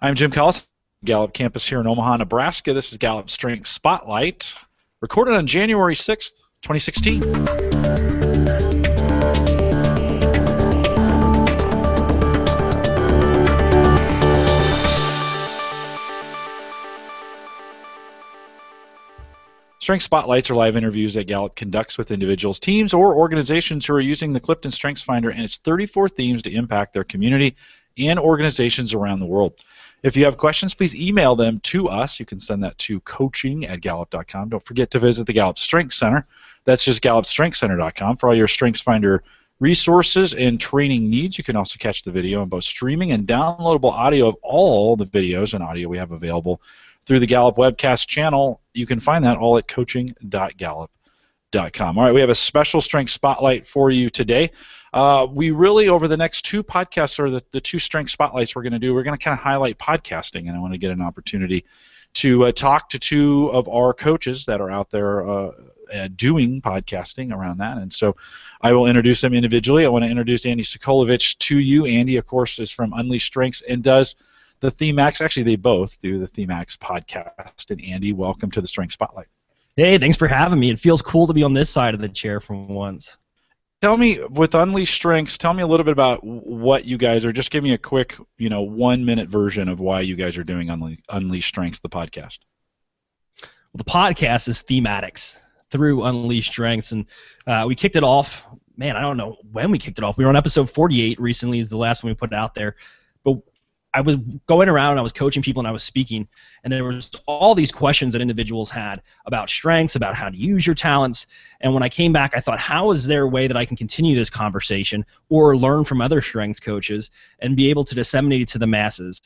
I'm Jim Collis, Gallup campus here in Omaha, Nebraska. This is Gallup Strength Spotlight, recorded on January 6th, 2016. Strength Spotlights are live interviews that Gallup conducts with individuals, teams, or organizations who are using the Clifton Strengths Finder and its 34 themes to impact their community and organizations around the world. If you have questions, please email them to us. You can send that to coaching@gallup.com. Don't forget to visit the Gallup Strengths Center. That's just gallupstrengthscenter.com for all your Strengths Finder resources and training needs. You can also catch the video on both streaming and downloadable audio of all the videos and audio we have available through the Gallup Webcast channel. You can find that all at coaching.gallup.com. All right, we have a special Strength Spotlight for you today. We really, over the next two podcasts, or the two Strength Spotlights we're going to do, we're going to kind of highlight podcasting, and I want to get an opportunity to talk to two of our coaches that are out there doing podcasting around that. And so I will introduce them individually. I want to introduce Andy Sokolovich to you. Andy, of course, is from Unleashed Strengths and does the Thematics. Actually, they both do the Thematics podcast. And Andy, welcome to the Strength Spotlight. Hey, thanks for having me. It feels cool to be on this side of the chair for once. Tell me, with Unleashed Strengths, tell me a little bit about what you guys are. Just give me a quick, 1-minute version of why you guys are doing Unleashed Strengths, the podcast. Well, the podcast is Thematics through Unleashed Strengths, and we kicked it off. Man, I don't know when we kicked it off. We were on episode 48 recently, is the last one we put out there. But I was going around and I was coaching people and I was speaking, and there was all these questions that individuals had about strengths, about how to use your talents. And when I came back, I thought, how is there a way that I can continue this conversation or learn from other strengths coaches and be able to disseminate it to the masses?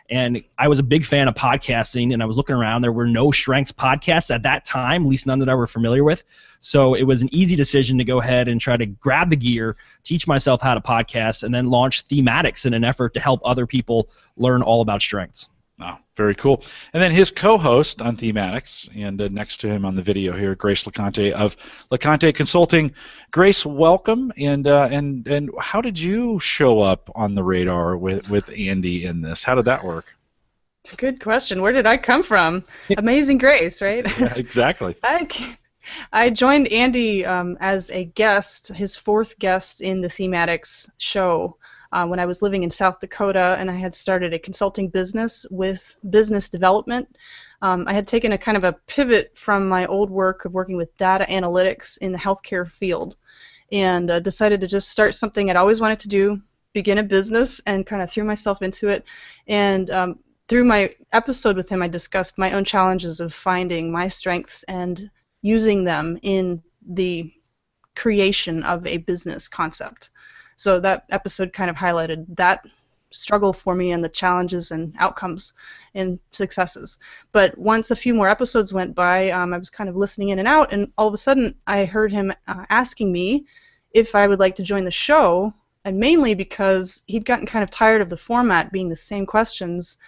And I was a big fan of podcasting, and I was looking around. There were no strengths podcasts at that time, at least none that I were familiar with. So it was an easy decision to go ahead and try to grab the gear, teach myself how to podcast, and then launch Thematics in an effort to help other people learn all about strengths. Wow, very cool. And then his co-host on Thematics, and next to him on the video here, Grace LeConte of LeConte Consulting. Grace, welcome. And how did you show up on the radar with Andy in this? How did that work? Good question. Where did I come from? Amazing Grace, right? Yeah, exactly. I joined Andy as a guest, his fourth guest in the Thematics show. When I was living in South Dakota, and I had started a consulting business with business development. I had taken a kind of a pivot from my old work of working with data analytics in the healthcare field, and decided to just start something I'd always wanted to do, begin a business, and kind of threw myself into it. And through my episode with him, I discussed my own challenges of finding my strengths and using them in the creation of a business concept. So that episode kind of highlighted that struggle for me and the challenges and outcomes and successes. But once a few more episodes went by, I was kind of listening in and out, and all of a sudden I heard him asking me if I would like to join the show, and mainly because he'd gotten kind of tired of the format being the same questions,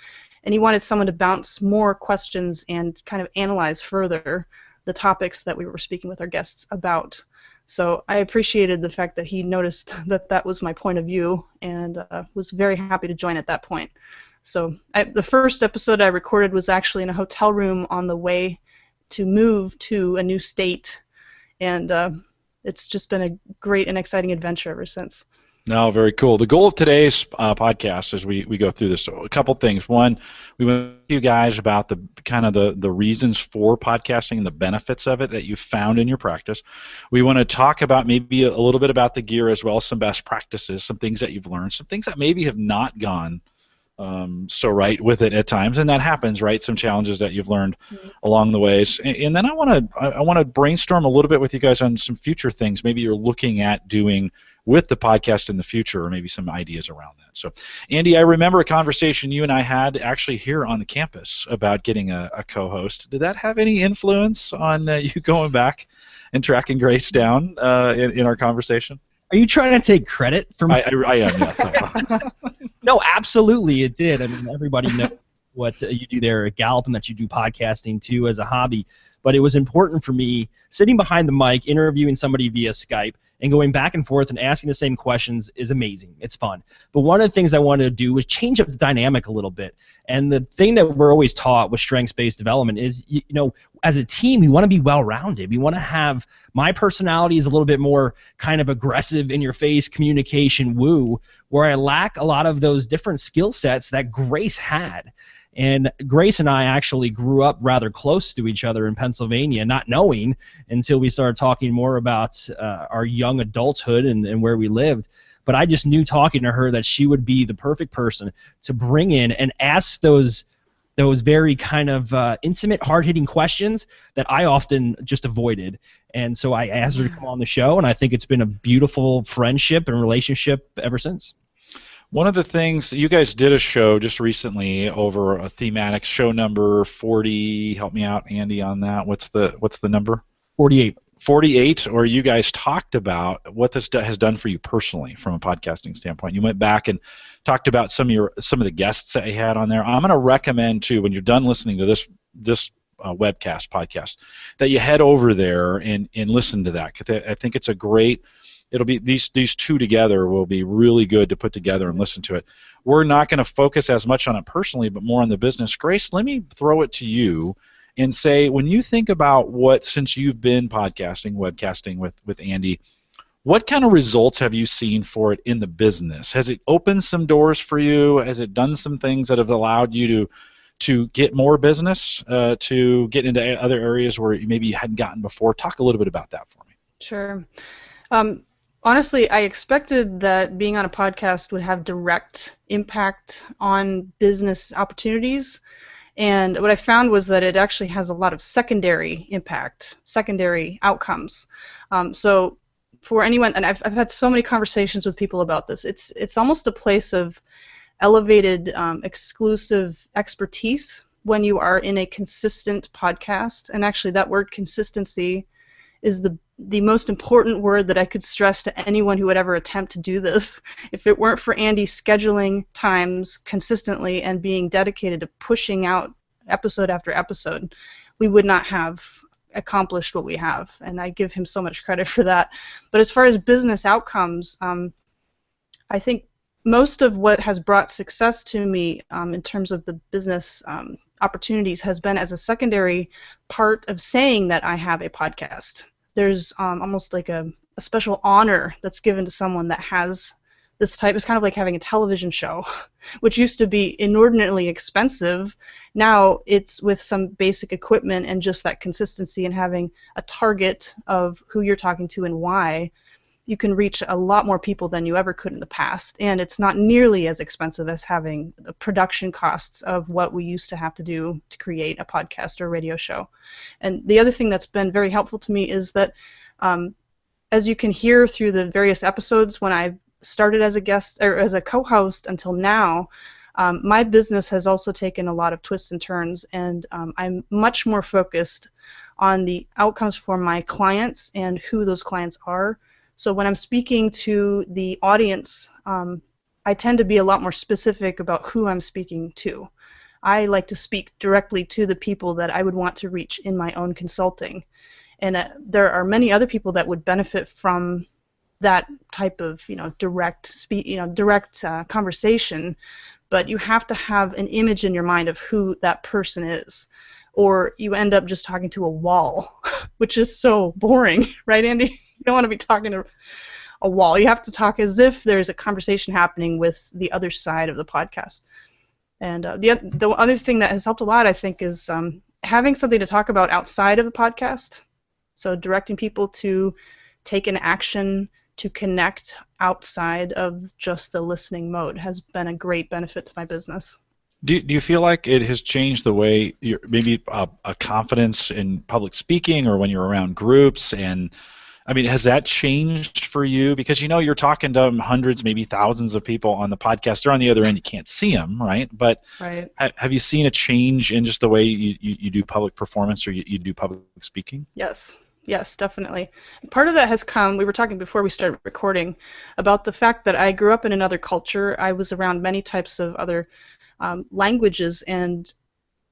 and he wanted someone to bounce more questions and kind of analyze further the topics that we were speaking with our guests about. So I appreciated the fact that he noticed that that was my point of view, and was very happy to join at that point. So the first episode I recorded was actually in a hotel room on the way to move to a new state, and it's just been a great and exciting adventure ever since. No, very cool. The goal of today's podcast, as we go through this, a couple things. One, we want to you guys about the kind of the reasons for podcasting and the benefits of it that you found in your practice. We want to talk about maybe a little bit about the gear as well as some best practices, some things that you've learned, some things that maybe have not gone so right with it at times, and that happens, right? Some challenges that you've learned along the ways, and then I want to brainstorm a little bit with you guys on some future things maybe you're looking at doing with the podcast in the future, or maybe some ideas around that. So, Andy, I remember a conversation you and I had actually here on the campus about getting a co-host. Did that have any influence on you going back and tracking Grace down in our conversation? Are you trying to take credit for me? I am, yes. No, absolutely it did. I mean, everybody knows what you do there at Gallup and that you do podcasting too as a hobby. But it was important for me, sitting behind the mic, interviewing somebody via Skype, and going back and forth and asking the same questions is amazing. It's fun. But one of the things I wanted to do was change up the dynamic a little bit. And the thing that we're always taught with strengths-based development is, as a team, we want to be well-rounded. We want to have, my personality is a little bit more kind of aggressive, in-your-face, communication, woo, where I lack a lot of those different skill sets that Grace had. And Grace and I actually grew up rather close to each other in Pennsylvania, not knowing until we started talking more about our young adulthood and where we lived. But I just knew talking to her that she would be the perfect person to bring in and ask those very kind of intimate, hard-hitting questions that I often just avoided. And so I asked her to come on the show, and I think it's been a beautiful friendship and relationship ever since. One of the things, you guys did a show just recently over a Thematics, show number 40. Help me out, Andy, on that. What's the number? 48. 48, or you guys talked about what this has done for you personally from a podcasting standpoint. You went back and talked about some of the guests that you had on there. I'm going to recommend, too, when you're done listening to this webcast podcast, that you head over there and listen to that. 'Cause I think it's a great. It'll be these two together will be really good to put together and listen to it. We're not going to focus as much on it personally, but more on the business. Grace, let me throw it to you and say, when you think about since you've been podcasting, webcasting with Andy, what kind of results have you seen for it in the business? Has it opened some doors for you? Has it done some things that have allowed you to get more business, to get into other areas where maybe you hadn't gotten before? Talk a little bit about that for me. Sure. Honestly, I expected that being on a podcast would have direct impact on business opportunities, and what I found was that it actually has a lot of secondary impact, secondary outcomes. So for anyone, and I've had so many conversations with people about this, it's almost a place of elevated, exclusive expertise when you are in a consistent podcast, and actually that word consistency is the most important word that I could stress to anyone who would ever attempt to do this. If it weren't for Andy scheduling times consistently and being dedicated to pushing out episode after episode, we would not have accomplished what we have, and I give him so much credit for that. But as far as business outcomes, I think most of what has brought success to me in terms of the business opportunities has been as a secondary part of saying that I have a podcast. There's almost like a special honor that's given to someone that has this type. It's kind of like having a television show, which used to be inordinately expensive. Now it's with some basic equipment and just that consistency and having a target of who you're talking to and why. You can reach a lot more people than you ever could in the past, and it's not nearly as expensive as having the production costs of what we used to have to do to create a podcast or a radio show. And the other thing that's been very helpful to me is that, as you can hear through the various episodes, when I started as a guest or as a co-host until now, my business has also taken a lot of twists and turns, and I'm much more focused on the outcomes for my clients and who those clients are. So when I'm speaking to the audience, I tend to be a lot more specific about who I'm speaking to. I like to speak directly to the people that I would want to reach in my own consulting. And there are many other people that would benefit from that type of, direct conversation, but you have to have an image in your mind of who that person is, or you end up just talking to a wall, which is so boring, right, Andy? You don't want to be talking to a wall. You have to talk as if there's a conversation happening with the other side of the podcast. And the other thing that has helped a lot, I think, is having something to talk about outside of the podcast. So directing people to take an action to connect outside of just the listening mode has been a great benefit to my business. Do you feel like it has changed the way maybe a confidence in public speaking or when you're around groups? And I mean, has that changed for you? Because you're talking to hundreds, maybe thousands of people on the podcast. They're on the other end. You can't see them, right? But right. Have you seen a change in just the way you do public performance or you do public speaking? Yes, definitely. Part of that has come, we were talking before we started recording, about the fact that I grew up in another culture. I was around many types of other languages, and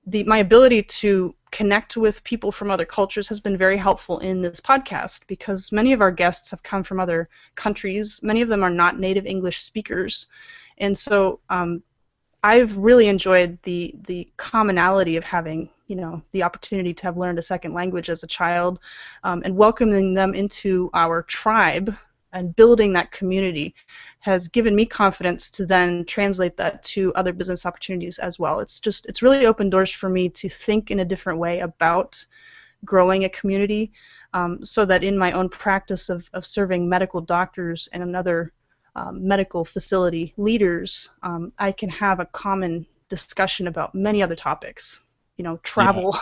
my ability to connect with people from other cultures has been very helpful in this podcast, because many of our guests have come from other countries. Many of them are not native English speakers, and so I've really enjoyed the commonality of having, the opportunity to have learned a second language as a child, and welcoming them into our tribe and building that community has given me confidence to then translate that to other business opportunities as well. It's really opened doors for me to think in a different way about growing a community, so that in my own practice of serving medical doctors and another medical facility leaders, I can have a common discussion about many other topics, travel,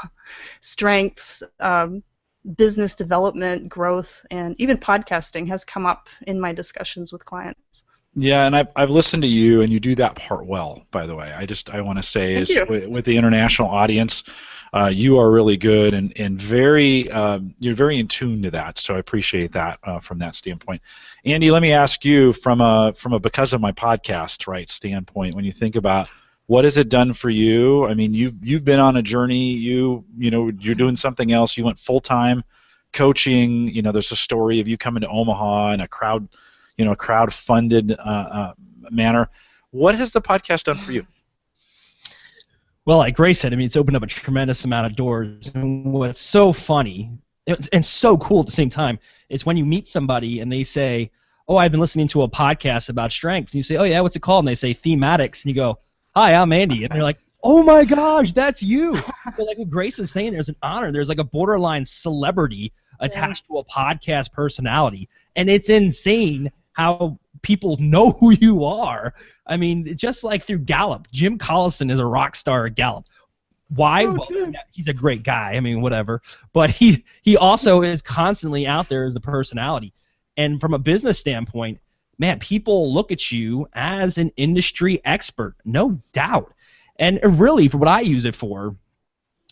strengths, business development, growth, and even podcasting has come up in my discussions with clients. Yeah, and I've listened to you, and you do that part well, by the way. I want to say is with the international audience, you are really good and very you're very in tune to that. So I appreciate that from that standpoint. Andy, let me ask you from a because of my podcast standpoint. When you think about what has it done for you? I mean, you've been on a journey. You're doing something else. You went full time coaching. There's a story of you coming to Omaha in a crowd funded manner. What has the podcast done for you? Well, like Grace said, I mean, it's opened up a tremendous amount of doors. And what's so funny and so cool at the same time is when you meet somebody and they say, "Oh, I've been listening to a podcast about strengths," and you say, "Oh yeah, what's it called?" And they say Thematics, and you go, "Hi, I'm Andy," and they're like, "Oh my gosh, that's you!" But like what Grace is saying, there's an honor. There's like a borderline celebrity attached to a podcast personality, and it's insane how people know who you are. I mean, just like through Gallup, Jim Collison is a rock star at Gallup. Why? Well, he's a great guy. I mean, whatever. But he also is constantly out there as the personality. And from a business standpoint, man, people look at you as an industry expert, no doubt. And really, for what I use it for,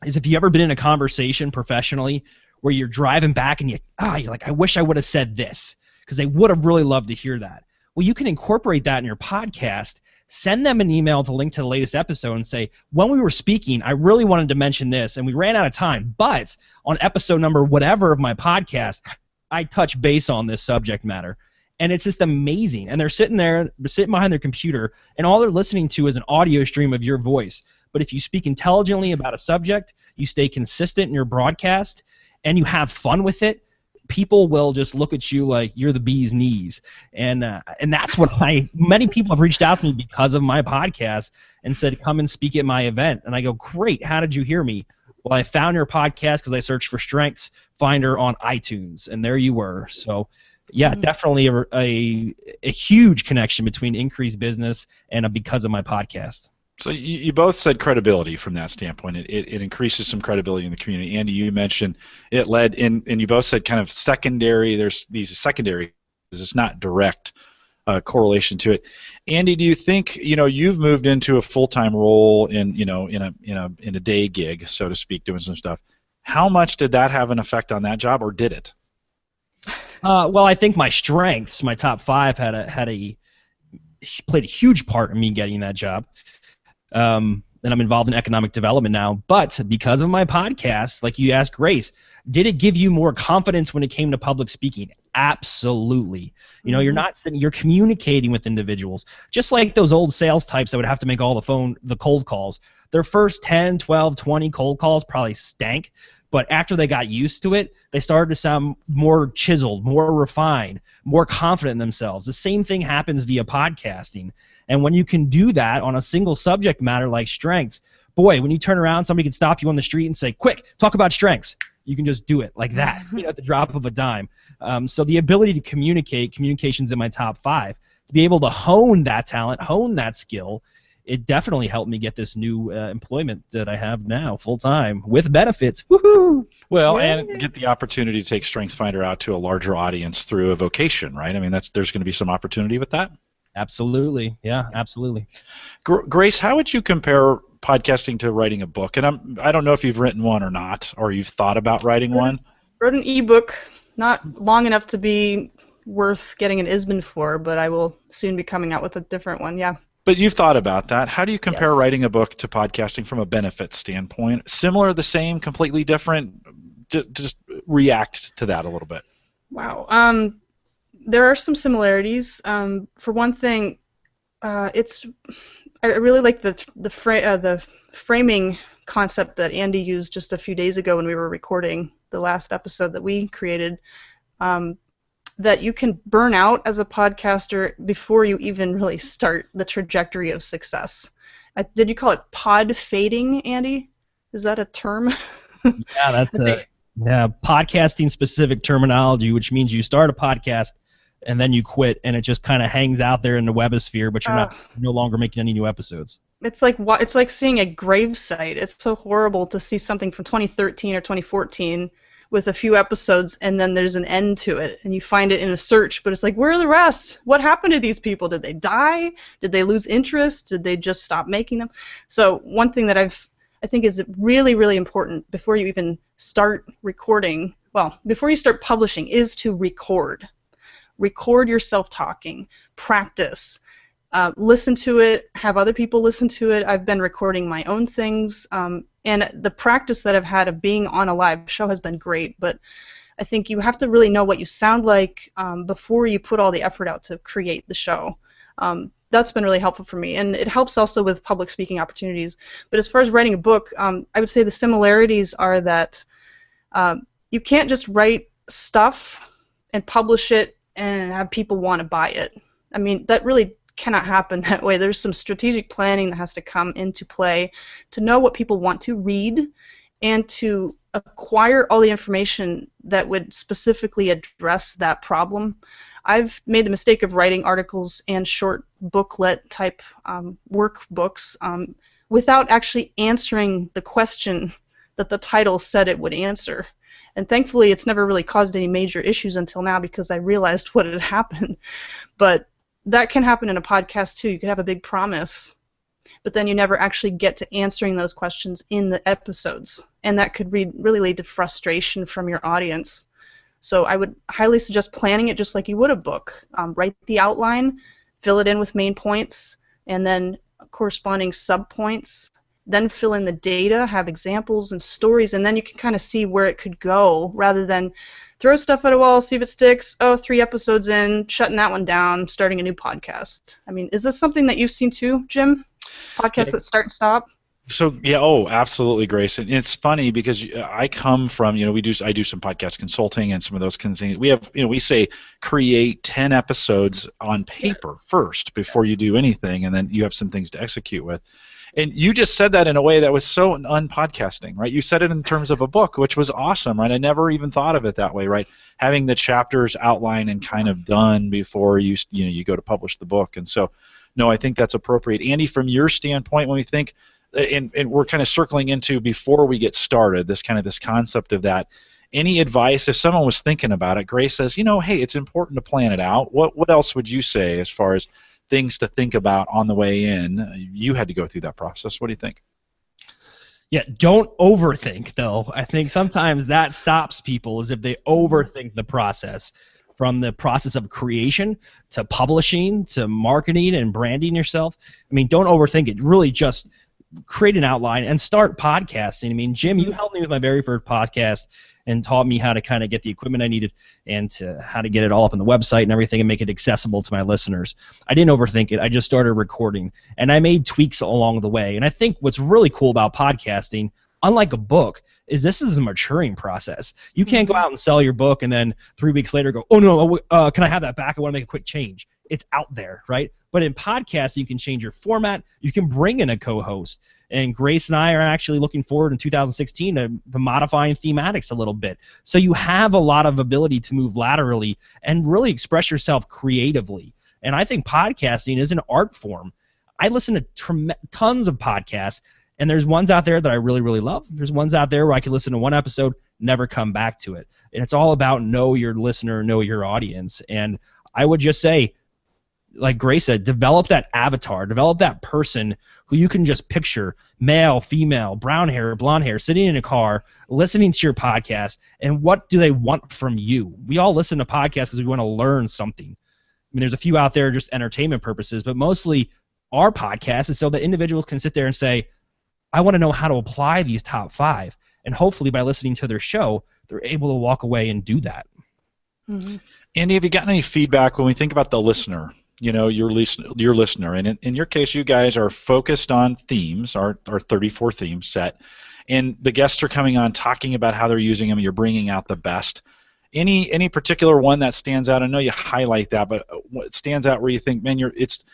is if you ever been in a conversation professionally where you're driving back and you're like, I wish I would have said this, because they would have really loved to hear that. Well, you can incorporate that in your podcast, send them an email with a link to the latest episode and say, when we were speaking, I really wanted to mention this, and we ran out of time, but on episode number whatever of my podcast, I touch base on this subject matter. And it's just amazing. And they're sitting behind their computer, and all they're listening to is an audio stream of your voice. But if you speak intelligently about a subject, you stay consistent in your broadcast, and you have fun with it, people will just look at you like you're the bee's knees. And that's what many people have reached out to me because of my podcast and said, come and speak at my event. And I go, great, how did you hear me? Well, I found your podcast because I searched for Strengths Finder on iTunes, and there you were. So, yeah, definitely a huge connection between increased business and because of my podcast. So you both said credibility from that standpoint. It increases some credibility in the community. Andy, you mentioned it led in, and you both said kind of secondary. There's these secondary. It's not direct correlation to it. Andy, do you think you've moved into a full-time role in a day gig, so to speak, doing some stuff? How much did that have an effect on that job, or did it? Well, I think my strengths, my top 5, played a huge part in me getting that job. And I'm involved in economic development now. But because of my podcast, like you asked Grace, did it give you more confidence when it came to public speaking? Absolutely. You're not sitting, you're communicating with individuals. Just like those old sales types that would have to make all the cold calls. Their first 10, 12, 20 cold calls probably stank. But after they got used to it, they started to sound more chiseled, more refined, more confident in themselves. The same thing happens via podcasting. And when you can do that on a single subject matter like strengths, boy, when you turn around, somebody can stop you on the street and say, quick, talk about strengths. You can just do it like that, at the drop of a dime. So the ability to communication's in my top 5. To be able to hone that talent, hone that skill, it definitely helped me get this new employment that I have now, full-time, with benefits. Woohoo! Well, and get the opportunity to take StrengthsFinder out to a larger audience through a vocation, right? I mean, there's going to be some opportunity with that? Absolutely. Yeah, absolutely. Grace, how would you compare podcasting to writing a book? And I don't know if you've written one or not, or you've thought about writing one. Wrote an ebook, not long enough to be worth getting an ISBN for, but I will soon be coming out with a different one, yeah. But you've thought about that. How do you compare Yes. writing a book to podcasting from a benefit standpoint? Similar, the same, completely different? Just react to that a little bit. Wow. There are some similarities. For one thing, I really like the framing concept that Andy used just a few days ago when we were recording the last episode that we created. That you can burn out as a podcaster before you even really start the trajectory of success. Did you call it pod fading, Andy? Is that a term? Yeah, that's podcasting specific terminology, which means you start a podcast and then you quit, and it just kind of hangs out there in the webosphere, but you're no longer making any new episodes. It's like seeing a gravesite. It's so horrible to see something from 2013 or 2014 with a few episodes, and then there's an end to it, and you find it in a search, but it's like, where are the rest? What happened to these people? Did they die? Did they lose interest? Did they just stop making them? So one thing that I think is really, really important before you even start recording, well, before you start publishing, is to record. Record yourself talking. Practice. Listen to it. Have other people listen to it. I've been recording my own things, and the practice that I've had of being on a live show has been great, but I think you have to really know what you sound like before you put all the effort out to create the show. That's been really helpful for me, and it helps also with public speaking opportunities. But as far as writing a book, I would say the similarities are that you can't just write stuff and publish it and have people want to buy it. I mean, that really cannot happen that way. There's some strategic planning that has to come into play to know what people want to read and to acquire all the information that would specifically address that problem. I've made the mistake of writing articles and short booklet type workbooks without actually answering the question that the title said it would answer. And thankfully, it's never really caused any major issues until now because I realized what had happened. But that can happen in a podcast too. You could have a big promise, but then you never actually get to answering those questions in the episodes. And that could really lead to frustration from your audience. So I would highly suggest planning it just like you would a book. Write the outline, fill it in with main points, and then corresponding subpoints. Then fill in the data, have examples and stories, and then you can kind of see where it could go rather than throw stuff at a wall, see if it sticks. Oh, 3 episodes in, shutting that one down, starting a new podcast. I mean, is this something that you've seen too, Jim? Podcasts that start and stop? So yeah, absolutely, Grace. And it's funny because I come from, I do some podcast consulting and some of those kinds of things. We have, we say create 10 episodes on paper first before you do anything, and then you have some things to execute with. And you just said that in a way that was so unpodcasting, right? You said it in terms of a book, which was awesome, right? I never even thought of it that way, right? Having the chapters outlined and kind of done before you go to publish the book. And so, no, I think that's appropriate. Andy, from your standpoint, when we think, and we're kind of circling into before we get started, this concept of that, any advice if someone was thinking about it? Grace says, hey, it's important to plan it out. What else would you say as far as things to think about on the way in? You had to go through that process. What do you think? Yeah, don't overthink, though. I think sometimes that stops people is if they overthink the process, from the process of creation to publishing to marketing and branding yourself. I mean, don't overthink it. Really just create an outline and start podcasting. I mean, Jim, you helped me with my very first podcast and taught me how to kind of get the equipment I needed and how to get it all up on the website and everything and make it accessible to my listeners. I didn't overthink it. I just started recording, and I made tweaks along the way. And I think what's really cool about podcasting, unlike a book, is this is a maturing process. You can't go out and sell your book and then 3 weeks later go, oh, no, can I have that back? I want to make a quick change. It's out there, right? But in podcasting, you can change your format. You can bring in a co-host. And Grace and I are actually looking forward in 2016 to modifying Thematics a little bit. So you have a lot of ability to move laterally and really express yourself creatively. And I think podcasting is an art form. I listen to tons of podcasts, and there's ones out there that I really, really love. There's ones out there where I can listen to one episode, never come back to it. And it's all about know your listener, know your audience. And I would just say, like Grace said, develop that avatar, develop that person who you can just picture, male, female, brown hair, blonde hair, sitting in a car, listening to your podcast, and what do they want from you? We all listen to podcasts because we want to learn something. I mean, there's a few out there just entertainment purposes, but mostly our podcast is so that individuals can sit there and say, I want to know how to apply these top 5. And hopefully by listening to their show, they're able to walk away and do that. Mm-hmm. Andy, have you gotten any feedback when we think about the listener? Your listener, and in your case, you guys are focused on themes, our 34 theme set, and the guests are coming on talking about how they're using them. You're bringing out the best. Any particular one that stands out? I know you highlight that, but what stands out where you think, man, it's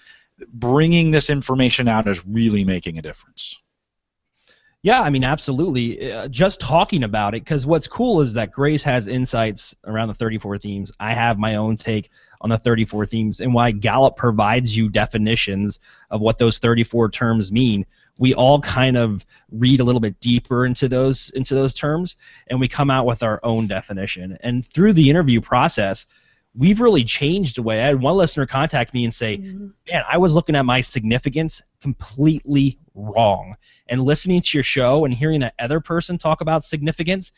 bringing this information out is really making a difference? Yeah, I mean, absolutely. Just talking about it, because what's cool is that Grace has insights around the 34 themes. I have my own take on the 34 themes, and why Gallup provides you definitions of what those 34 terms mean. We all kind of read a little bit deeper into those terms, and we come out with our own definition. And through the interview process, we've really changed the way. I had one listener contact me and say, man, I was looking at my significance completely wrong. And listening to your show and hearing that other person talk about significance,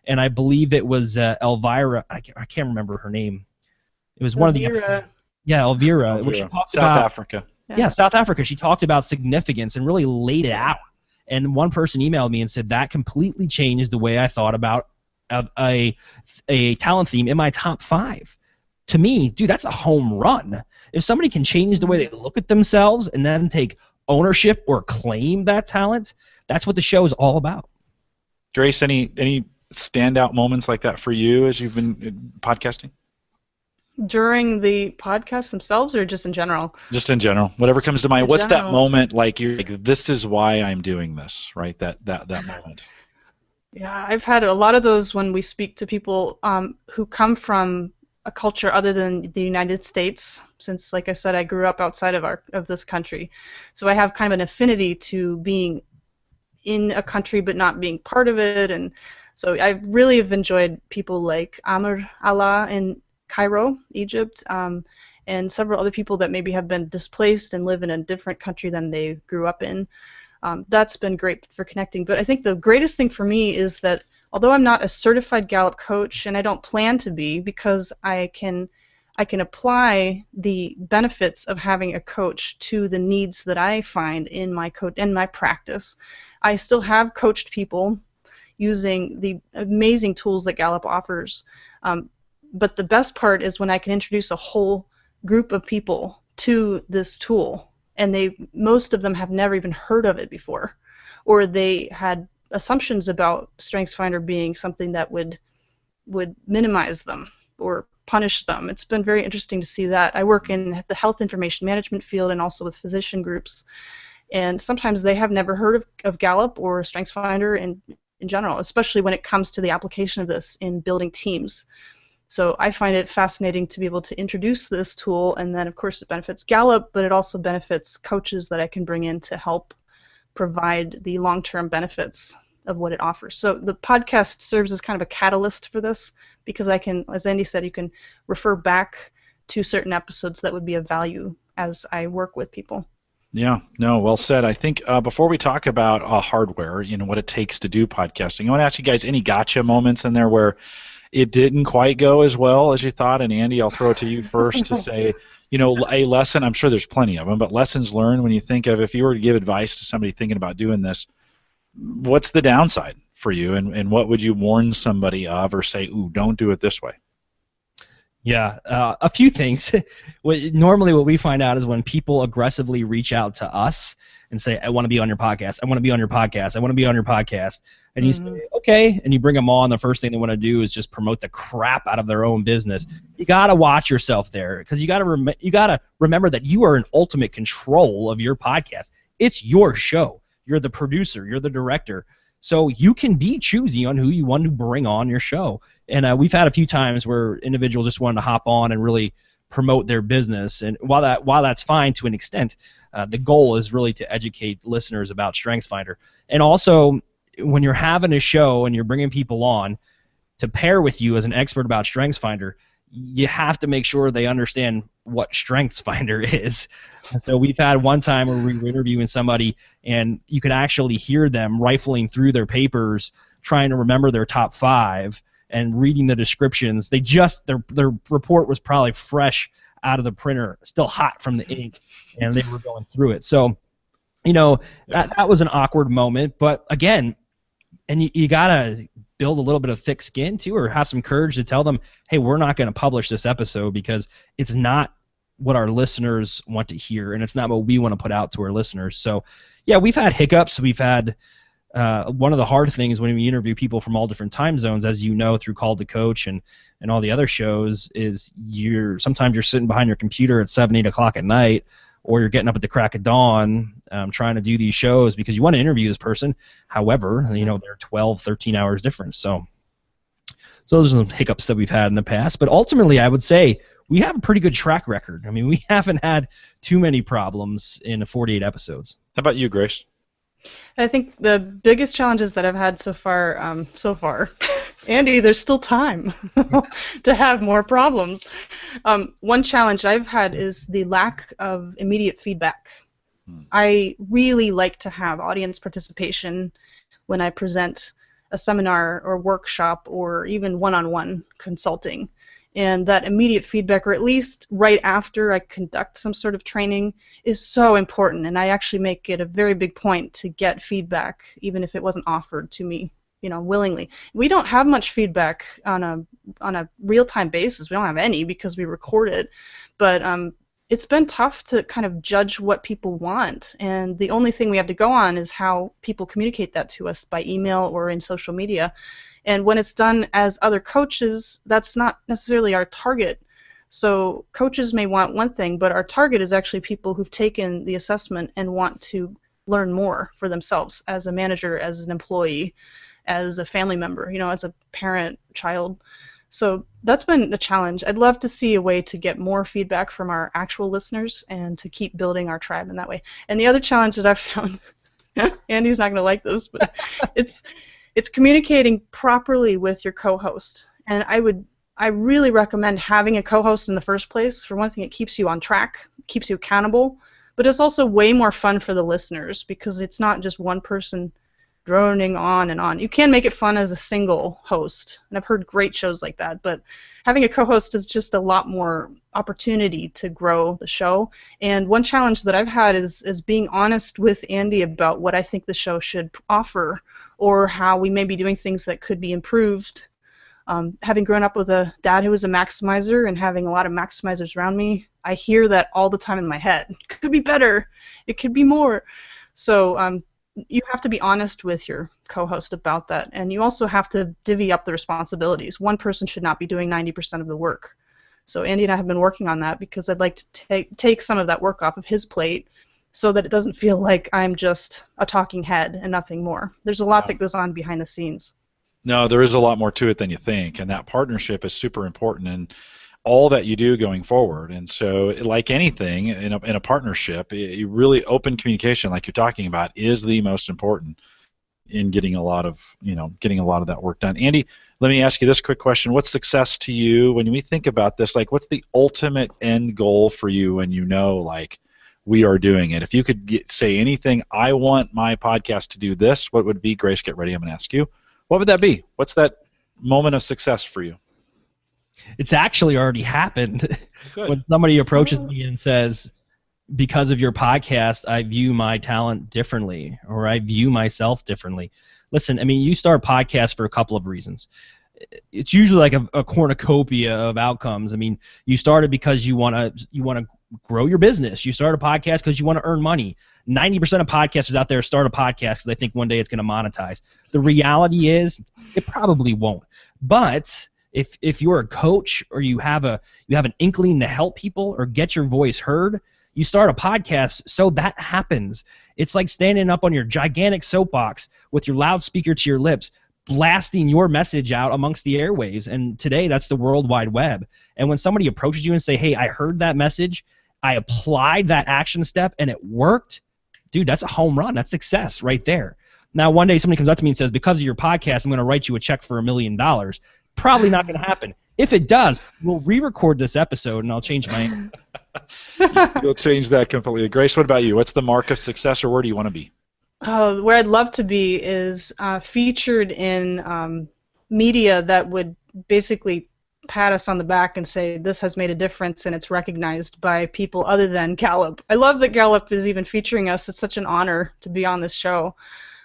and I believe it was Elvira, I can't remember her name. It was one of the episodes. Yeah, Elvira. Where she talked South Africa. Yeah, South Africa. She talked about significance and really laid it out. And one person emailed me and said that completely changed the way I thought about a talent theme in my top 5. To me, dude, that's a home run. If somebody can change the way they look at themselves and then take ownership or claim that talent, that's what the show is all about. Grace, any standout moments like that for you as you've been podcasting? During the podcast themselves, or just in general? Just in general, whatever comes to mind. What's that moment like you're like, this is why I'm doing this, right? That moment. Yeah, I've had a lot of those when we speak to people who come from a culture other than the United States, since, like I said, I grew up outside of this country. So I have kind of an affinity to being in a country but not being part of it. And so I really have enjoyed people like Amr Allah in Cairo, Egypt, and several other people that maybe have been displaced and live in a different country than they grew up in. That's been great for connecting. But I think the greatest thing for me is that although I'm not a certified Gallup coach, and I don't plan to be, because I can apply the benefits of having a coach to the needs that I find in my practice. I still have coached people using the amazing tools that Gallup offers. But the best part is when I can introduce a whole group of people to this tool, and most of them have never even heard of it before, or they had assumptions about StrengthsFinder being something that would minimize them or punish them. It's been very interesting to see that. I work in the health information management field and also with physician groups, and sometimes they have never heard of Gallup or StrengthsFinder in general, especially when it comes to the application of this in building teams. So I find it fascinating to be able to introduce this tool, and then of course it benefits Gallup, but it also benefits coaches that I can bring in to help provide the long-term benefits of what it offers. So the podcast serves as kind of a catalyst for this, because I can, as Andy said, you can refer back to certain episodes that would be of value as I work with people. Yeah, no, well said. I think before we talk about hardware, what it takes to do podcasting, I want to ask you guys any gotcha moments in there where it didn't quite go as well as you thought. And Andy, I'll throw it to you first to say, a lesson, I'm sure there's plenty of them, but lessons learned when you think of, if you were to give advice to somebody thinking about doing this, what's the downside for you, and what would you warn somebody of or say, ooh, don't do it this way? Yeah, a few things. Normally what we find out is when people aggressively reach out to us and say, I want to be on your podcast, I want to be on your podcast, I want to be on your podcast, and you say, okay, and you bring them on, the first thing they want to do is just promote the crap out of their own business. You got to watch yourself there, because you got to remember that you are in ultimate control of your podcast. It's your show. You're the producer, you're the director. So you can be choosy on who you want to bring on your show. And we've had a few times where individuals just wanted to hop on and really promote their business. And while that's fine to an extent, the goal is really to educate listeners about StrengthsFinder. And also, when you're having a show and you're bringing people on to pair with you as an expert about StrengthsFinder, you have to make sure they understand what StrengthsFinder is. So we've had one time where we were interviewing somebody, and you could actually hear them rifling through their papers, trying to remember their top 5 and reading the descriptions. Their report was probably fresh out of the printer, still hot from the ink, and they were going through it. So, you know, that was an awkward moment. But again, and you gotta build a little bit of thick skin too, or have some courage to tell them, hey, we're not going to publish this episode because it's not what our listeners want to hear, and it's not what we want to put out to our listeners. So, yeah, we've had hiccups. We've had one of the hard things when we interview people from all different time zones, as you know, through Call to Coach and all the other shows, is sometimes you're sitting behind your computer at 7, 8 o'clock at night, or you're getting up at the crack of dawn trying to do these shows because you want to interview this person. However, you know, they're 12, 13 hours difference. So those are some hiccups that we've had in the past. But ultimately, I would say we have a pretty good track record. I mean, we haven't had too many problems in 48 episodes. How about you, Grace? I think the biggest challenges that I've had so far, Andy, there's still time to have more problems. One challenge I've had is the lack of immediate feedback. I really like to have audience participation when I present a seminar or workshop or even one-on-one consulting. And that immediate feedback, or at least right after I conduct some sort of training, is so important. And I actually make it a very big point to get feedback, even if it wasn't offered to me, you know, willingly. We don't have much feedback on a real-time basis. We don't have any because we record it. But it's been tough to kind of judge what people want. And the only thing we have to go on is how people communicate that to us by email or in social media. And when it's done as other coaches, that's not necessarily our target. So coaches may want one thing, but our target is actually people who've taken the assessment and want to learn more for themselves as a manager, as an employee, as a family member, you know, as a parent, child. So that's been a challenge. I'd love to see a way to get more feedback from our actual listeners and to keep building our tribe in that way. And the other challenge that I've found, Andy's not going to like this, but it's communicating properly with your co-host. And I really recommend having a co-host in the first place. For one thing, it keeps you on track, keeps you accountable, but it's also way more fun for the listeners because it's not just one person droning on and on. You can make it fun as a single host, and I've heard great shows like that, but having a co-host is just a lot more opportunity to grow the show. And one challenge that I've had is being honest with Andy about what I think the show should offer, or how we may be doing things that could be improved. Having grown up with a dad who was a maximizer and having a lot of maximizers around me, I hear that all the time in my head. It could be better. It could be more. So you have to be honest with your co-host about that. And you also have to divvy up the responsibilities. One person should not be doing 90% of the work. So Andy and I have been working on that because I'd like to take some of that work off of his plate so that it doesn't feel like I'm just a talking head and nothing more. There's a lot that goes on behind the scenes. No, there is a lot more to it than you think, and that partnership is super important in all that you do going forward. And so, like anything in a partnership, really open communication, like you're talking about, is the most important in getting a lot of that work done. Andy, let me ask you this quick question: what's success to you when we think about this? Like, what's the ultimate end goal for you when you know, like, we are doing it? If you could say anything, I want my podcast to do this, what would it be? Grace, get ready. I'm going to ask you. What would that be? What's that moment of success for you? It's actually already happened. When somebody approaches me and says, because of your podcast, I view my talent differently, or I view myself differently. Listen, I mean, you start podcasts for a couple of reasons. It's usually like a cornucopia of outcomes. I mean, you started because you want to grow your business. You start a podcast because you want to earn money. 90% of podcasters out there start a podcast because they think one day it's going to monetize. The reality is, it probably won't. But if you're a coach, or you have an inkling to help people or get your voice heard, you start a podcast so that happens. It's like standing up on your gigantic soapbox with your loudspeaker to your lips, blasting your message out amongst the airwaves. And today, that's the World Wide Web. And when somebody approaches you and say, hey, I heard that message, I applied that action step, and it worked, dude, that's a home run. That's success right there. Now, one day somebody comes up to me and says, because of your podcast, I'm going to write you a check for $1 million. Probably not going to happen. If it does, we'll re-record this episode, and I'll change my answer. You'll change that completely. Grace, what about you? What's the mark of success, or where do you want to be? Where I'd love to be is featured in media that would basically pat us on the back and say this has made a difference and it's recognized by people other than Gallup. I love that Gallup is even featuring us. It's such an honor to be on this show.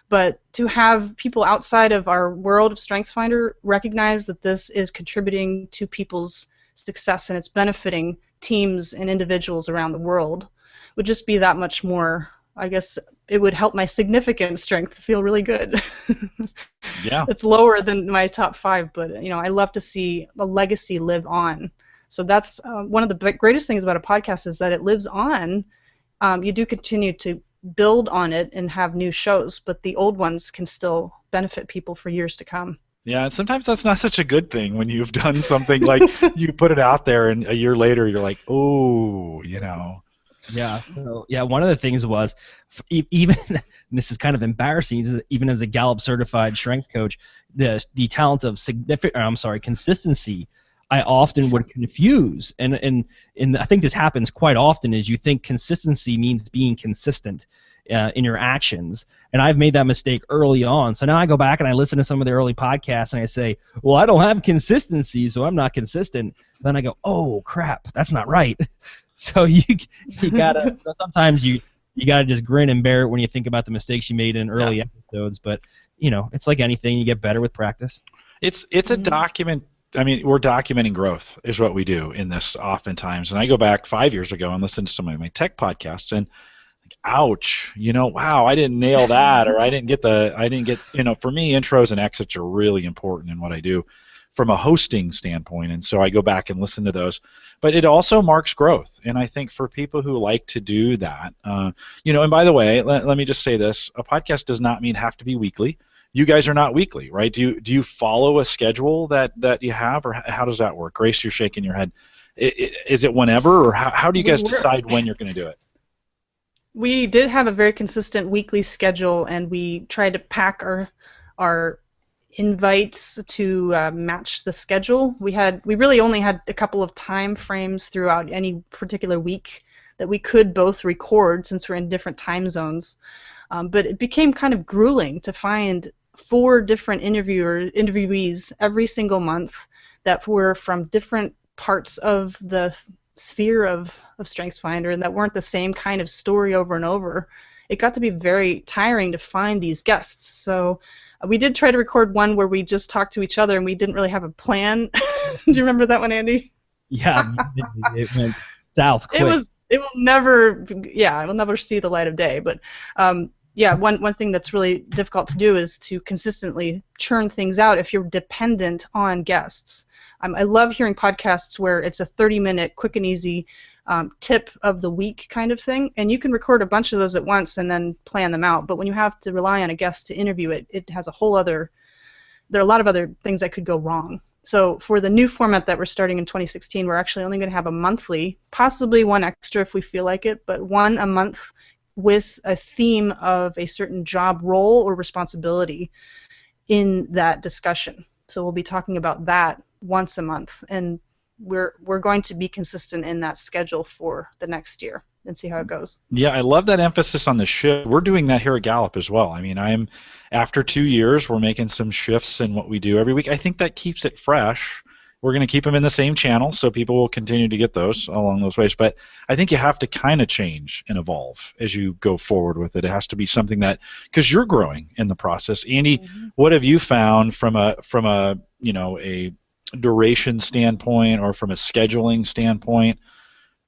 But to have people outside of our world of StrengthsFinder recognize that this is contributing to people's success and it's benefiting teams and individuals around the world would just be that much more, I guess it would help my significant strength to feel really good. Yeah. It's lower than my top 5, but I love to see a legacy live on. So that's one of the greatest things about a podcast is that it lives on. You do continue to build on it and have new shows, but the old ones can still benefit people for years to come. Yeah, and sometimes that's not such a good thing when you've done something like you put it out there and a year later you're like, oh, Yeah. So one of the things was even and this is kind of embarrassing. Even as a Gallup certified strength coach, the talent of consistency, I often would confuse, and I think this happens quite often. Is you think consistency means being consistent in your actions, and I've made that mistake early on. So now I go back and I listen to some of the early podcasts and I say, well, I don't have consistency, so I'm not consistent. Then I go, oh crap, that's not right. So you gotta sometimes you gotta just grin and bear it when you think about the mistakes you made in early episodes. But it's like anything, you get better with practice. It's a document. I mean, we're documenting growth is what we do in this oftentimes. And I go back 5 years ago and listen to some of my tech podcasts and ouch, wow, I didn't nail that, or for me, intros and exits are really important in what I do from a hosting standpoint, and so I go back and listen to those. But it also marks growth, and I think for people who like to do that, and by the way, let me just say this, a podcast does not mean have to be weekly. You guys are not weekly, right? Do you follow a schedule that you have, or how does that work? Grace, you're shaking your head. Is it whenever, or how do you guys decide when you're going to do it? We did have a very consistent weekly schedule, and we tried to pack our invites to match the schedule. We really only had a couple of time frames throughout any particular week that we could both record since we're in different time zones. But it became kind of grueling to find 4 different interviewees every single month that were from different parts of the sphere of StrengthsFinder and that weren't the same kind of story over and over. It got to be very tiring to find these guests. So we did try to record one where we just talked to each other and we didn't really have a plan. Do you remember that one, Andy? Yeah, it went south quick. It will never see the light of day. But one thing that's really difficult to do is to consistently churn things out if you're dependent on guests. I love hearing podcasts where it's a 30-minute quick and easy tip of the week kind of thing, and you can record a bunch of those at once and then plan them out. But when you have to rely on a guest to interview it has a whole other. There are a lot of other things that could go wrong. So for the new format that we're starting in 2016, we're actually only going to have a monthly, possibly one extra if we feel like it, but one a month with a theme of a certain job role or responsibility in that discussion. So we'll be talking about that once a month, and we're going to be consistent in that schedule for the next year and see how it goes. Yeah, I love that emphasis on the shift. We're doing that here at Gallup as well. I mean, after 2 years, we're making some shifts in what we do every week. I think that keeps it fresh. We're going to keep them in the same channel, so people will continue to get those along those ways. But I think you have to kind of change and evolve as you go forward with it. It has to be something that, because you're growing in the process. Andy, what have you found from a a duration standpoint or from a scheduling standpoint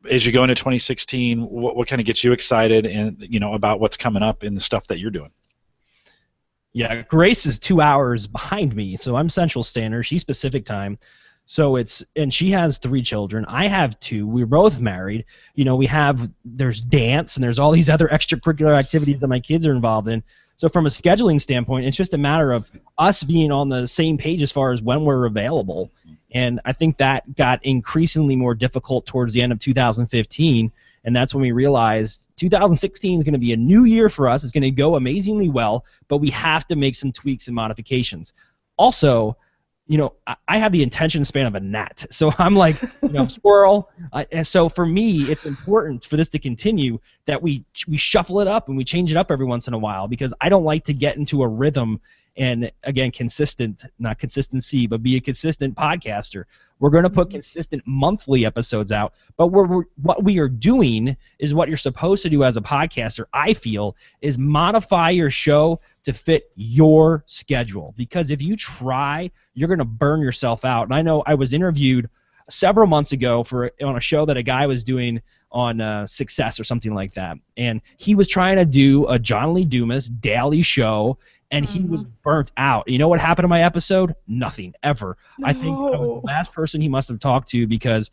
as you go into 2016? What kind of gets you excited and about what's coming up in the stuff that you're doing? Yeah, Grace is 2 hours behind me, so I'm Central Standard. She's Pacific Time. So and she has 3 children. I have 2. We're both married. There's dance and there's all these other extracurricular activities that my kids are involved in. So from a scheduling standpoint, it's just a matter of us being on the same page as far as when we're available. And I think that got increasingly more difficult towards the end of 2015. And that's when we realized 2016 is going to be a new year for us. It's going to go amazingly well, but we have to make some tweaks and modifications. Also, I have the attention span of a gnat. So I'm like, squirrel. And so for me, it's important for this to continue that we shuffle it up and we change it up every once in a while, because I don't like to get into a rhythm and again, consistent, not consistency, but be a consistent podcaster. We're going to put consistent monthly episodes out, but what we are doing is what you're supposed to do as a podcaster, I feel, is modify your show to fit your schedule. Because if you try, you're going to burn yourself out. And I know I was interviewed several months ago on a show that a guy was doing on Success or something like that, and he was trying to do a John Lee Dumas daily show, and he was burnt out. You know what happened to my episode? Nothing, ever. No. I think I was the last person he must have talked to, because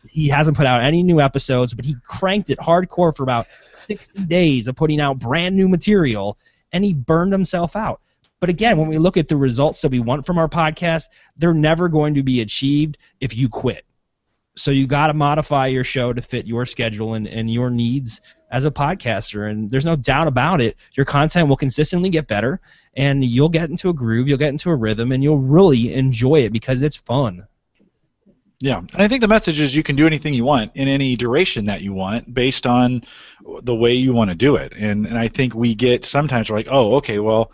he hasn't put out any new episodes, but he cranked it hardcore for about 60 days of putting out brand new material, and he burned himself out. But again, when we look at the results that we want from our podcast, they're never going to be achieved if you quit. So you got to modify your show to fit your schedule and your needs as a podcaster. And there's no doubt about it. Your content will consistently get better, and you'll get into a groove, you'll get into a rhythm, and you'll really enjoy it because it's fun. Yeah, and I think the message is you can do anything you want in any duration that you want based on the way you want to do it. And I think we get sometimes we're like, oh, okay, well,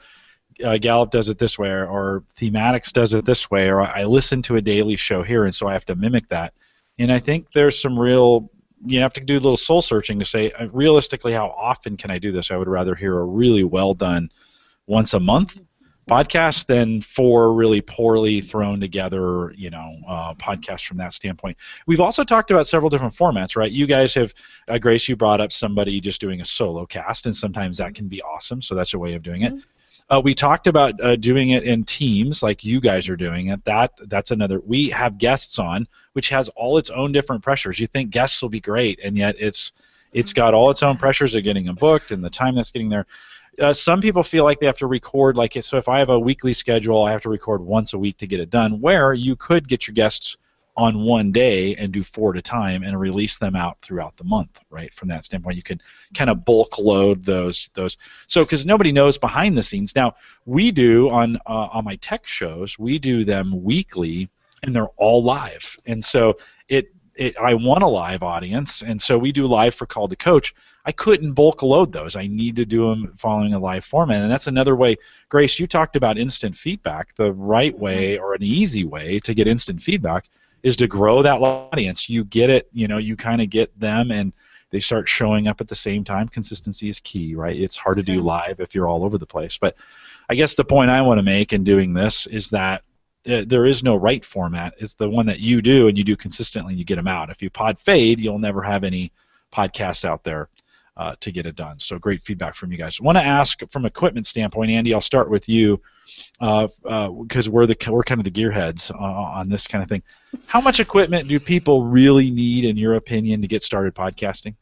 Gallup does it this way, or Thematics does it this way, or I listen to a daily show here, and so I have to mimic that. And I think there's some real, you have to do a little soul searching to say, realistically, how often can I do this? I would rather hear a really well done once a month podcast than 4 really poorly thrown together, podcasts from that standpoint. We've also talked about several different formats, right? You guys have, Grace, you brought up somebody just doing a solo cast, and sometimes that can be awesome, so that's a way of doing it. We talked about doing it in teams like you guys are doing it. That's another. We have guests on, which has all its own different pressures. You think guests will be great, and yet it's got all its own pressures of getting them booked and the time that's getting there. Some people feel like they have to record, so if I have a weekly schedule, I have to record once a week to get it done, where you could get your guests on one day and do 4 at a time and release them out throughout the month, right? From that standpoint, you can kind of bulk load those. So because nobody knows behind the scenes. Now, we do on my tech shows, we do them weekly, and they're all live. And so I want a live audience, and so we do live for Call to Coach. I couldn't bulk load those. I need to do them following a live format, and that's another way. Grace, you talked about instant feedback. The right way, or an easy way to get instant feedback, is to grow that audience. You get it, you kind of get them, and they start showing up at the same time. Consistency is key, right? It's hard to do live if you're all over the place. But I guess the point I want to make in doing this is that there is no right format. It's the one that you do, and you do consistently, and you get them out. If you pod fade, you'll never have any podcasts out there to get it done. So great feedback from you guys. I want to ask from equipment standpoint, Andy, I'll start with you because we're kind of the gearheads on this kind of thing. How much equipment do people really need, in your opinion, to get started podcasting?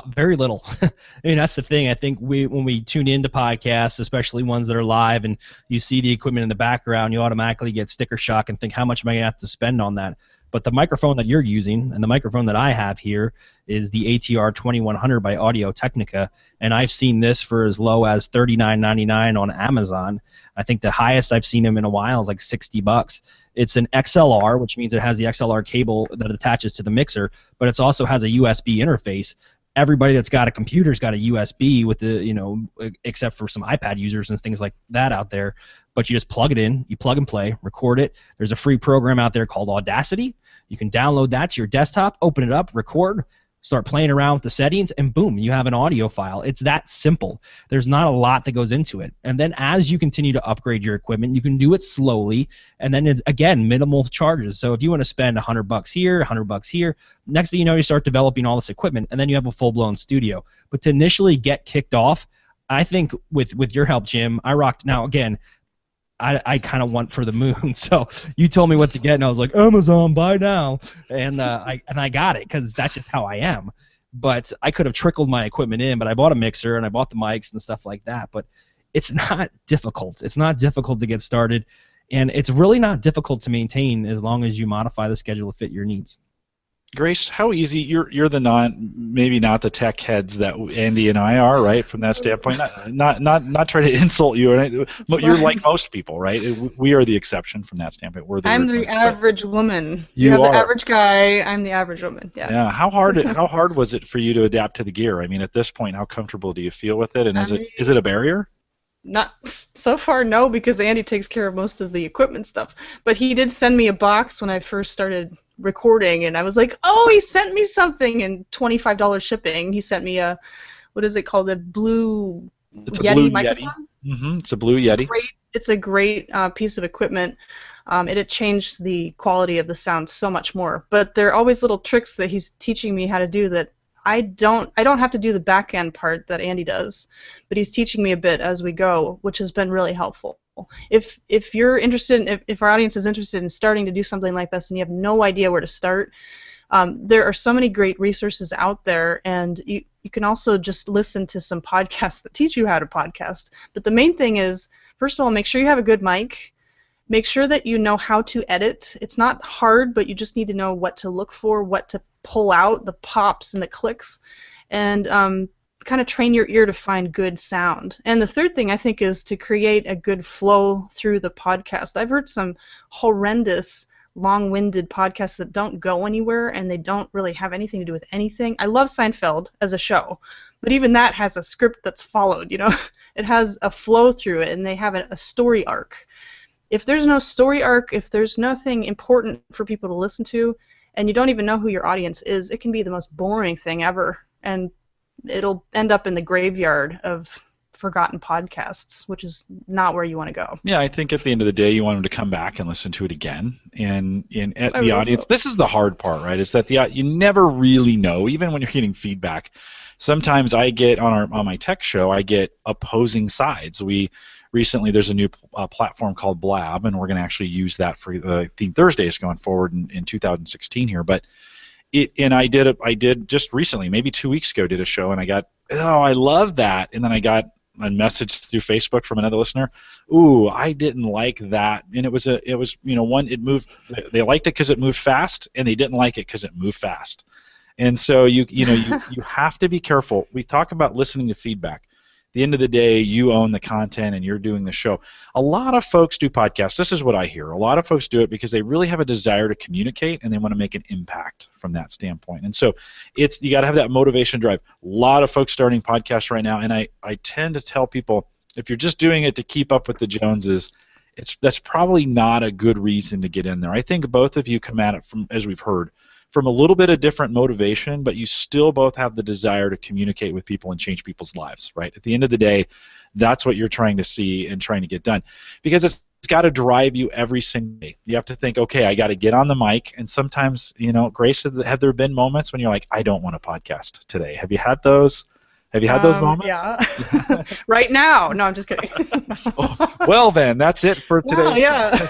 Very little. I mean, that's the thing. I think when we tune into podcasts, especially ones that are live, and you see the equipment in the background, you automatically get sticker shock and think, how much am I going to have to spend on that? But the microphone that you're using and the microphone that I have here is the ATR 2100 by Audio-Technica, and I've seen this for as low as $39.99 on Amazon. I think the highest I've seen them in a while is like $60. It's an XLR, which means it has the XLR cable that attaches to the mixer, but it also has a USB interface. Everybody that's got a computer's got a USB with the, except for some iPad users and things like that out there. But you just plug it in, you plug and play, record it. There's a free program out there called Audacity. You can download that to your desktop, open it up, record, start playing around with the settings, and boom, you have an audio file. It's that simple. There's not a lot that goes into it. And then as you continue to upgrade your equipment, you can do it slowly, and then it's, again, minimal charges. So if you want to spend $100 here, $100 here, next thing you know, you start developing all this equipment, and then you have a full-blown studio. But to initially get kicked off, I think with your help, Jim, I rocked. Now, again, I kind of went for the moon, so you told me what to get, and I was like, Amazon, buy now, and I got it because that's just how I am. But I could have trickled my equipment in, but I bought a mixer and I bought the mics and stuff like that. But it's not difficult. It's not difficult to get started, and it's really not difficult to maintain as long as you modify the schedule to fit your needs. Grace, how easy? You're the maybe not the tech heads that Andy and I are, right? From that standpoint, not trying to insult you, right? But you're like most people, right? We are the exception from that standpoint. I'm the average woman. You are the average guy. I'm the average woman. Yeah. Yeah. How hard was it for you to adapt to the gear? I mean, at this point, how comfortable do you feel with it? And is it a barrier? Not so far, no, because Andy takes care of most of the equipment stuff. But he did send me a box when I first started recording, and I was like, oh, he sent me something, and $25 shipping. He sent me a, what is it called, a blue It's a Yeti blue microphone? Yeti. It's a blue Yeti. It's a great piece of equipment. It changed the quality of the sound so much more. But there are always little tricks that he's teaching me how to do that I don't have to do the back end part that Andy does, but he's teaching me a bit as we go, which has been really helpful. If you're interested, if our audience is interested in starting to do something like this and you have no idea where to start, there are so many great resources out there, and you can also just listen to some podcasts that teach you how to podcast. But the main thing is, first of all, make sure you have a good mic. Make sure that you know how to edit. It's not hard, but you just need to know what to look for, what to pull out, the pops and the clicks, and kind of train your ear to find good sound. And the third thing, I think, is to create a good flow through the podcast. I've heard some horrendous, long-winded podcasts that don't go anywhere, and they don't really have anything to do with anything. I love Seinfeld as a show, but even that has a script that's followed, you know? It has a flow through it, and they have a story arc. If there's no story arc, if there's nothing important for people to listen to, and you don't even know who your audience is, it can be the most boring thing ever, and it'll end up in the graveyard of forgotten podcasts, which is not where you want to go. Yeah, I think at the end of the day, you want them to come back and listen to it again. And at I the really audience, so. this is the hard part, right? Is that you never really know, even when you're getting feedback. Sometimes I get on my tech show, I get opposing sides. Recently, there's a new platform called Blab, and we're going to actually use that for the Theme Thursdays going forward in 2016 here. But I did just recently, maybe 2 weeks ago, did a show, and I got, oh, I love that, and then I got a message through Facebook from another listener, ooh, I didn't like that, and it was it moved. They liked it because it moved fast, and they didn't like it because it moved fast. And so you have to be careful. We talk about listening to feedback. At the end of the day, you own the content and you're doing the show. A lot of folks do podcasts. This is what I hear. A lot of folks do it because they really have a desire to communicate and they want to make an impact from that standpoint. And so you got to have that motivation drive. A lot of folks starting podcasts right now, and I tend to tell people, if you're just doing it to keep up with the Joneses, that's probably not a good reason to get in there. I think both of you come at it from, as we've heard, from a little bit of different motivation, but you still both have the desire to communicate with people and change people's lives, right? At the end of the day, that's what you're trying to see and trying to get done. Because it's got to drive you every single day. You have to think, okay, I got to get on the mic, and sometimes, Grace, have there been moments when you're like, I don't want to podcast today? Have you had those? Have you had those moments? Yeah. Right now. No, I'm just kidding. Oh, well, then, that's it for today. Wow, yeah.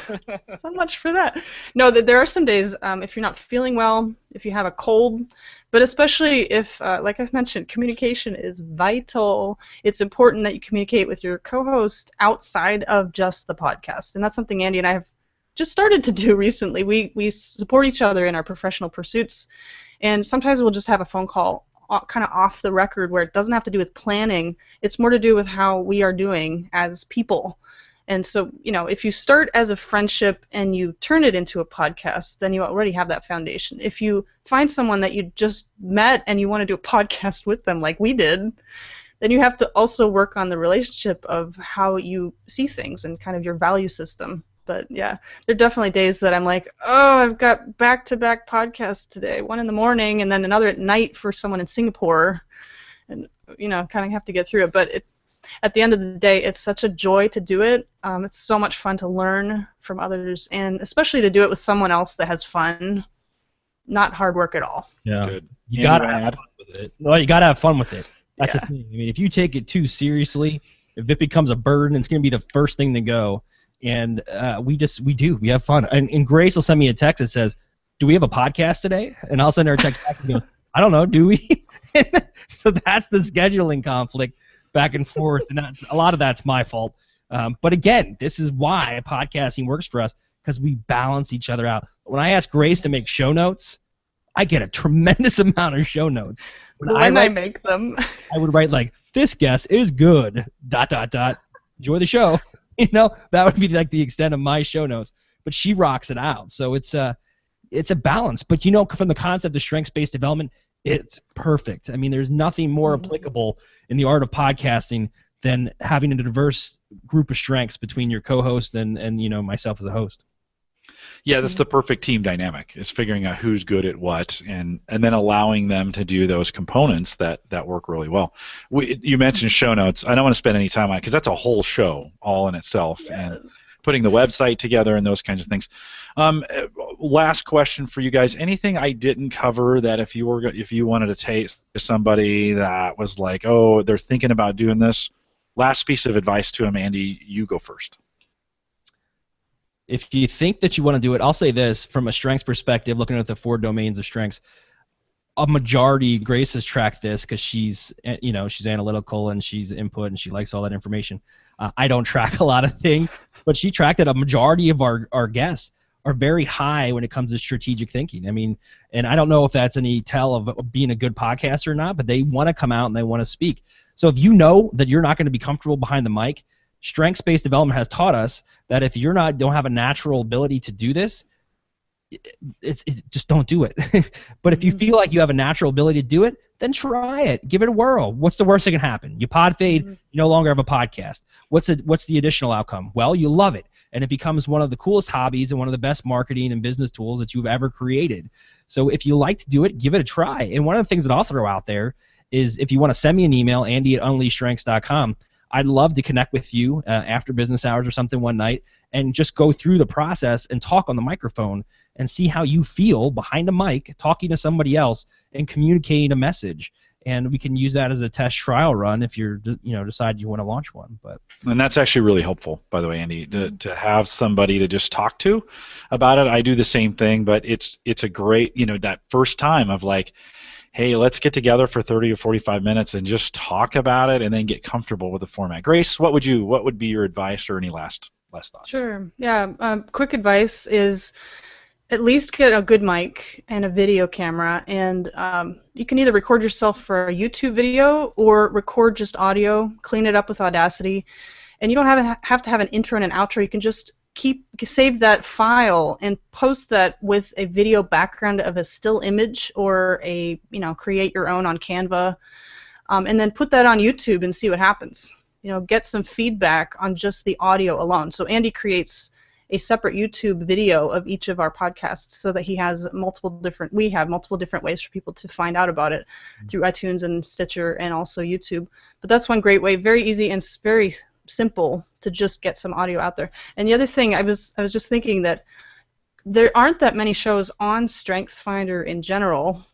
So much for that. No, there are some days, if you're not feeling well, if you have a cold, but especially if, like I mentioned, communication is vital. It's important that you communicate with your co-host outside of just the podcast. And that's something Andy and I have just started to do recently. We support each other in our professional pursuits, and sometimes we'll just have a phone call kind of off the record where it doesn't have to do with planning. It's more to do with how we are doing as people. And so, if you start as a friendship and you turn it into a podcast, then you already have that foundation. If you find someone that you just met and you want to do a podcast with them like we did, then you have to also work on the relationship of how you see things and kind of your value system. But yeah, there are definitely days that I'm like, oh, I've got back-to-back podcasts today, one in the morning and then another at night for someone in Singapore, and kind of have to get through it. But at the end of the day, it's such a joy to do it. It's so much fun to learn from others, and especially to do it with someone else that has fun. Not hard work at all. Yeah, Good. You gotta have fun with it. Well, you gotta have fun with it. That's the thing. I mean, if you take it too seriously, if it becomes a burden, it's gonna be the first thing to go. And we have fun. And Grace will send me a text that says, do we have a podcast today? And I'll send her a text back and goes, I don't know, do we? So that's the scheduling conflict back and forth, and a lot of that's my fault. But again, this is why podcasting works for us, because we balance each other out. When I ask Grace to make show notes, I get a tremendous amount of show notes. When I make them. I would write like, this guest is good, ... Enjoy the show. That would be like the extent of my show notes. But she rocks it out. So it's a balance. But from the concept of strengths-based development, it's perfect. I mean, there's nothing more applicable in the art of podcasting than having a diverse group of strengths between your co-host and myself as a host. Yeah, that's the perfect team dynamic, is figuring out who's good at what and then allowing them to do those components that work really well. You mentioned show notes. I don't want to spend any time on it because that's a whole show all in itself, and putting the website together and those kinds of things. Last question for you guys. Anything I didn't cover that if you wanted to take somebody that was like, oh, they're thinking about doing this, last piece of advice to them, Andy, you go first. If you think that you want to do it, I'll say this from a strengths perspective, looking at the 4 domains of strengths. A majority, Grace has tracked this because she's analytical and she's input and she likes all that information. I don't track a lot of things, but she tracked that a majority of our guests are very high when it comes to strategic thinking. I mean, and I don't know if that's any tell of being a good podcaster or not, but they want to come out and they want to speak. So if you know that you're not going to be comfortable behind the mic, strengths-based development has taught us that if you're don't have a natural ability to do this, just don't do it. But if you feel like you have a natural ability to do it, then try it. Give it a whirl. What's the worst that can happen? You pod fade, you no longer have a podcast. What's the additional outcome? Well, you love it, and it becomes one of the coolest hobbies and one of the best marketing and business tools that you've ever created. So if you like to do it, give it a try. And one of the things that I'll throw out there is if you want to send me an email, andy@unleashstrengths.com, I'd love to connect with you after business hours or something one night and just go through the process and talk on the microphone and see how you feel behind a mic talking to somebody else and communicating a message. And we can use that as a test trial run if you're decide you want to launch one. And that's actually really helpful, by the way, Andy, to have somebody to just talk to about it. I do the same thing, but it's a great, that first time of like, hey, let's get together for 30 or 45 minutes and just talk about it and then get comfortable with the format. Grace, what would be your advice or any last thoughts? Sure. Yeah. Quick advice is at least get a good mic and a video camera, and you can either record yourself for a YouTube video or record just audio, clean it up with Audacity, and you don't have to have an intro and an outro. You can just save that file and post that with a video background of a still image or create your own on Canva, and then put that on YouTube and see what happens. Get some feedback on just the audio alone. So Andy creates a separate YouTube video of each of our podcasts so that we have multiple different ways for people to find out about it through iTunes and Stitcher and also YouTube. But that's one great way, very easy and very simple to just get some audio out there. And the other thing, I was just thinking that there aren't that many shows on StrengthsFinder in general.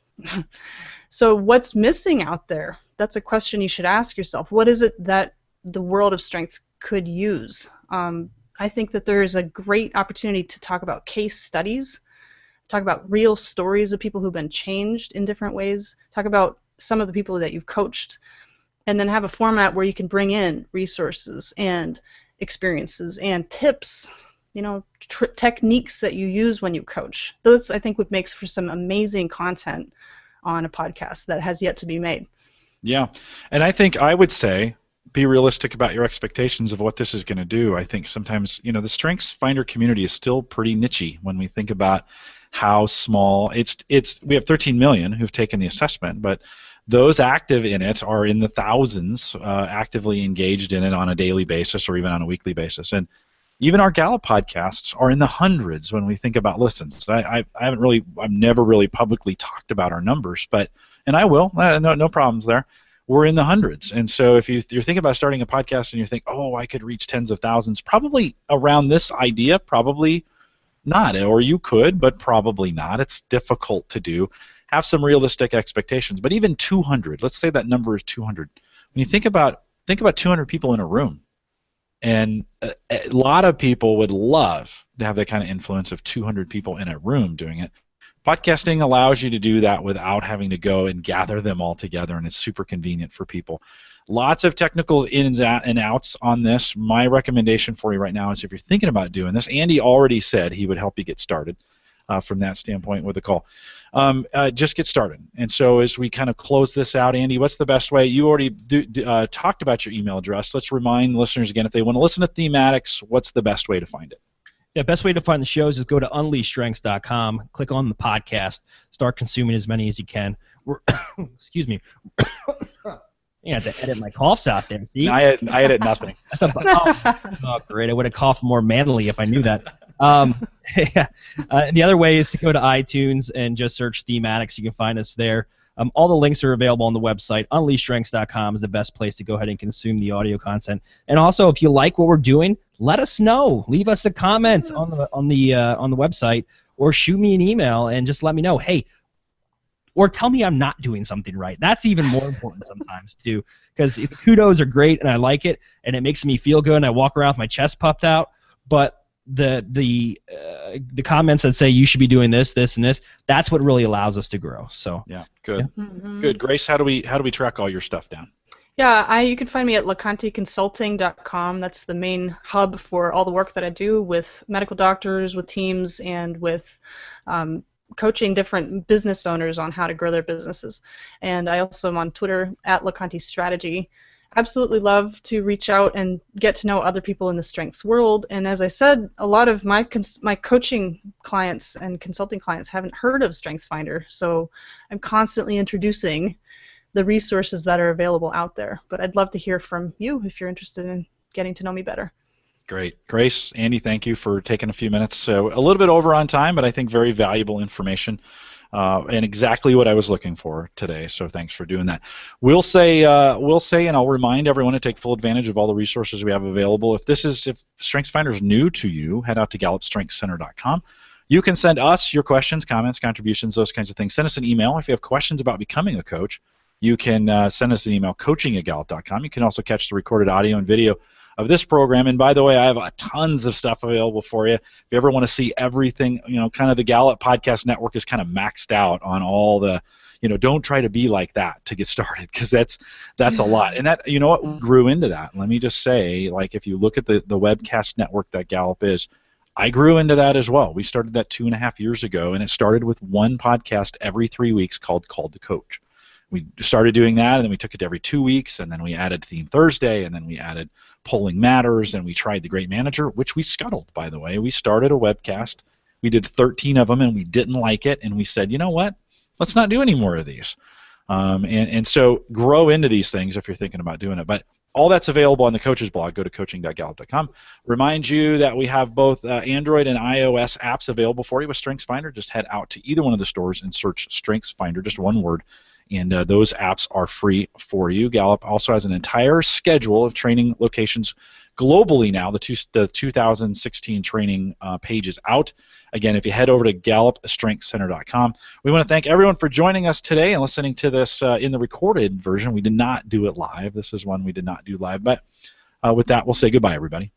So what's missing out there? That's a question you should ask yourself. What is it that the world of strengths could use? I think that there's a great opportunity to talk about case studies, talk about real stories of people who've been changed in different ways, talk about some of the people that you've coached, and then have a format where you can bring in resources and experiences and tips, techniques that you use when you coach. Those, I think, would make for some amazing content on a podcast that has yet to be made. Yeah, and I think I would say be realistic about your expectations of what this is going to do. I think sometimes, the StrengthsFinder community is still pretty niche-y when we think about how small it's. We have 13 million who've taken the assessment, but those active in it are in the thousands, actively engaged in it on a daily basis or even on a weekly basis. And even our Gallup podcasts are in the hundreds when we think about listens. I've never really publicly talked about our numbers, and I will. No problems there. We're in the hundreds. And so if you're thinking about starting a podcast and you think, oh, I could reach tens of thousands, probably around this idea, probably not. Or you could, but probably not. It's difficult to do. Have some realistic expectations. But even 200, let's say that number is 200. When you think about 200 people in a room, and a lot of people would love to have that kind of influence of 200 people in a room doing it. Podcasting allows you to do that without having to go and gather them all together, and it's super convenient for people. Lots of technical ins and outs on this. My recommendation for you right now is if you're thinking about doing this, Andy already said he would help you get started from that standpoint with the call. Just get started. And so as we kind of close this out, Andy, what's the best way? You already talked about your email address. Let's remind listeners again, if they want to listen to Thematics, what's the best way to find it? Yeah, best way to find the shows is go to unleashstrengths.com, click on the podcast, start consuming as many as you can. Excuse me. You have to edit my coughs out there. See, I edit nothing. that's oh, great! I would have coughed more manly if I knew that. Yeah. And the other way is to go to iTunes and just search Thematics. You can find us there. All the links are available on the website. UnleashedStrengths.com is the best place to go ahead and consume the audio content. And also, if you like what we're doing, let us know. Leave us the comments on the website, or shoot me an email and just let me know. Hey, or tell me I'm not doing something right. That's even more important sometimes too, because the kudos are great and I like it and it makes me feel good and I walk around with my chest puffed out. But the comments that say you should be doing this, this, and this, that's what really allows us to grow. So yeah, good, good. Grace, how do we track all your stuff down? Yeah, you can find me at leconteconsulting.com. That's the main hub for all the work that I do with medical doctors, with teams, and with coaching different business owners on how to grow their businesses. And I also am on Twitter at LeConte Strategy. Absolutely love to reach out and get to know other people in the strengths world. And as I said, a lot of my coaching clients and consulting clients haven't heard of StrengthsFinder, so I'm constantly introducing the resources that are available out there. But I'd love to hear from you if you're interested in getting to know me better. Great. Grace, Andy, thank you for taking a few minutes. So a little bit over on time, but I think very valuable information and exactly what I was looking for today. So thanks for doing that. We'll say, and I'll remind everyone to take full advantage of all the resources we have available. If StrengthsFinder is new to you, head out to GallupStrengthsCenter.com. You can send us your questions, comments, contributions, those kinds of things. Send us an email if you have questions about becoming a coach. You can send us an email, coaching@gallup.com. You can also catch the recorded audio and video of this program. And by the way, I have tons of stuff available for you. If you ever want to see everything, kind of the Gallup Podcast Network is kind of maxed out on all the, don't try to be like that to get started, because that's a lot. And that, what grew into that. Let me just say, like, if you look at the Webcast network that Gallup is, I grew into that as well. We started that 2.5 years ago, and it started with one podcast every 3 weeks called Called to Coach. We started doing that, and then we took it to every 2 weeks, and then we added Theme Thursday, and then we added Polling Matters, and we tried The Great Manager, which we scuttled, by the way. We started a webcast. We did 13 of them, and we didn't like it, and we said, you know what? Let's not do any more of these. And so grow into these things if you're thinking about doing it. But all that's available on the coach's blog. Go to coaching.gallup.com. Remind you that we have both Android and iOS apps available for you with StrengthsFinder. Just head out to either one of the stores and search StrengthsFinder, just one word. And those apps are free for you. Gallup also has an entire schedule of training locations globally now. The 2016 training page is out. Again, if you head over to GallupStrengthsCenter.com. We want to thank everyone for joining us today and listening to this in the recorded version. We did not do it live. This is one we did not do live. But with that, we'll say goodbye, everybody.